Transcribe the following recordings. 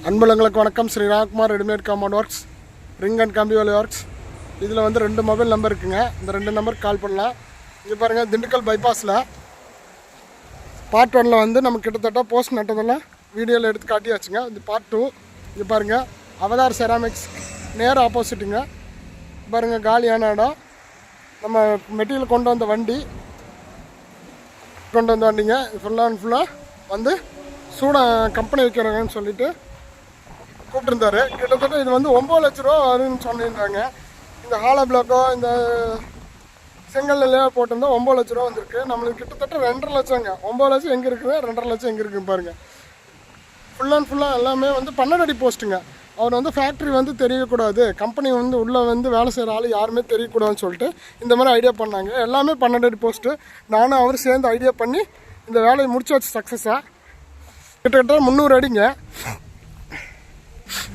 அன்புலங்களுக்கு வணக்கம். Shri Ramkumar readymade compound works, ring and கம்பி வேலை ஒர்க்ஸ். இதில் வந்து 2 மொபைல் நம்பர் இருக்குங்க. இந்த 2 நம்பருக்கு கால் பண்ணலாம். இங்கே பாருங்கள், திண்டுக்கல் பைபாஸில் பார்ட் 1 வந்து நம்ம கிட்டத்தட்ட போஸ்ட் நட்டதெல்லாம் வீடியோவில் எடுத்து காட்டியாச்சுங்க. இது பார்ட் 2. இங்கே பாருங்கள், அவதார் செராமிக்ஸ் நேர் ஆப்போசிட்டுங்க. பாருங்கள், காலியான இடம். நம்ம மெட்டீரியல் கொண்டு வந்த வண்டிங்க ஃபுல்லாக அண்ட் ஃபுல்லாக வந்து கம்பெனி வைக்கிறாங்கன்னு சொல்லிட்டு கூப்பிட்டுருந்தாரு. கிட்டத்தட்ட இது வந்து 9 லட்ச ரூபா வருதுன்னு சொல்லியிருந்தாங்க. இந்த ஹாலோ பிளாக்கோ இந்த செங்கல்லையோ போட்டிருந்தா 9 லட்ச ரூபா வந்திருக்கு. நம்மளுக்கு கிட்டத்தட்ட 2.5 லட்சங்க. 9 லட்சம் எங்கே இருக்குது, 2.5 லட்சம் எங்கே இருக்குன்னு பாருங்கள். ஃபுல் அண்ட் ஃபுல்லாக எல்லாமே வந்து 12 அடி போஸ்ட்டுங்க. அவர் வந்து ஃபேக்ட்ரி வந்து தெரியக்கூடாது, கம்பெனி வந்து உள்ளே வந்து வேலை செய்கிற ஆள் யாருமே தெரியக்கூடாதுன்னு சொல்லிட்டு இந்த மாதிரி ஐடியா பண்ணாங்க. எல்லாமே 12 அடி போஸ்ட்டு. நானும் அவர் சேர்ந்து ஐடியா பண்ணி இந்த வேலையை முடிச்சாச்சு சக்ஸஸாக. கிட்டத்தட்ட 300 அடிங்க.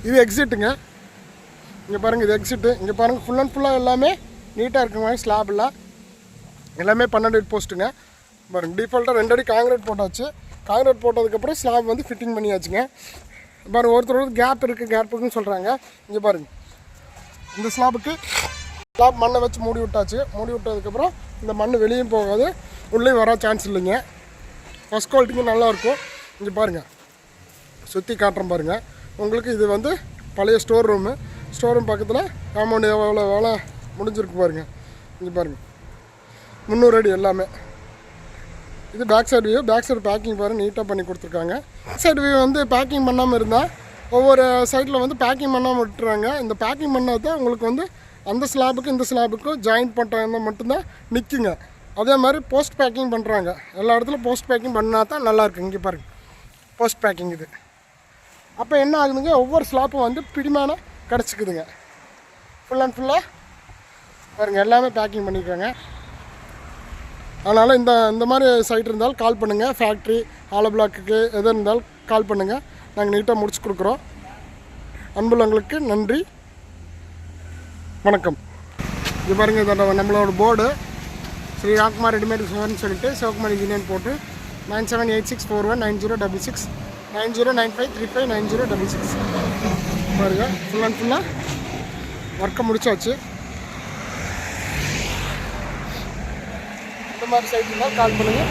இது எக்ஸிட்டுங்க. இங்கே பாருங்கள், இது எக்ஸிட்டு. இங்கே பாருங்கள், ஃபுல் அண்ட் ஃபுல்லாக எல்லாமே நீட்டாக இருக்குங்க. ஸ்லாபில் எல்லாமே 12 அடி போஸ்ட்டுங்க. பாருங்கள், டிஃபால்ட்டாக 2 அடி காங்கிரீட் போட்டாச்சு. காங்கிரீட் போட்டதுக்கப்புறம் ஸ்லாப் வந்து ஃபிட்டிங் பண்ணியாச்சுங்க. பாருங்கள், ஒருத்தர் கேப் இருக்குன்னு சொல்கிறாங்க. இங்கே பாருங்கள், இந்த ஸ்லாப் மண்ணை வச்சு மூடி விட்டாச்சு. மூடி விட்டதுக்கப்புறம் இந்த மண் வெளியும் போகாது, உள்ளே வர சான்ஸ் இல்லைங்க. ஃபஸ்ட் குவாலிட்டிங்க நல்லாயிருக்கும். இங்கே பாருங்கள், சுற்றி காட்டுறேன் பாருங்கள் உங்களுக்கு. இது வந்து பழைய ஸ்டோர் ரூம் பக்கத்தில் காம்பவுண்டு எவ்வளோ வேலை முடிஞ்சிருக்கு பாருங்கள். இங்கே பாருங்கள், 300 அடி எல்லாமே. இது back side view. Back side packing பாருங்கள், நீட்டாக பண்ணி கொடுத்துருக்காங்க. பேக் சைடு வியூ வந்து பேக்கிங் பண்ணாமல் இருந்தால் ஒவ்வொரு சைடில் வந்து பேக்கிங் பண்ணாமல் விட்டுறாங்க. இந்த பேக்கிங் பண்ணால் தான் உங்களுக்கு வந்து அந்த ஸ்லாபுக்கும் இந்த ஸ்லாபுக்கும் ஜாயிண்ட் பண்ணுறாங்க மட்டும்தான் நிற்குங்க. அதே மாதிரி போஸ்ட் பேக்கிங் பண்ணுறாங்க. எல்லா இடத்துலையும் போஸ்ட் பேக்கிங் பண்ணால் தான் நல்லாயிருக்கு. இங்கே பாருங்கள், போஸ்ட் பேக்கிங் இது. அப்போ என்ன ஆகுதுங்க, ஒவ்வொரு ஸ்லாப்பும் வந்து பிடிமான கிடச்சிக்குதுங்க. ஃபுல் அண்ட் ஃபுல்லாக பாருங்கள், எல்லாமே பேக்கிங் பண்ணியிருக்காங்க. அதனால் இந்த மாதிரி சைட் இருந்தாலும் கால் பண்ணுங்கள். ஃபேக்ட்ரி ஹாலோ பிளாக்குக்கு எது இருந்தாலும் கால் பண்ணுங்கள். நாங்கள் நீட்டாக முடிச்சு கொடுக்குறோம். அன்புள்ளவங்களுக்கு நன்றி, வணக்கம். இது பாருங்கள், இதோட நம்மளோட போர்டு ஸ்ரீ ராம்குமார் ரெடிமேட் ஃபோர்னு சொல்லிட்டு சிவகுமார் இன்ஜினியர் போட்டு 9786419066 9095359066 பாருங்கள். ஃபுல் அண்ட் ஃபுல்லாக ஒர்க்கை முடிச்சாச்சு. இந்த மாதிரி சைட் இருந்தால் கால் பண்ணுங்கள்.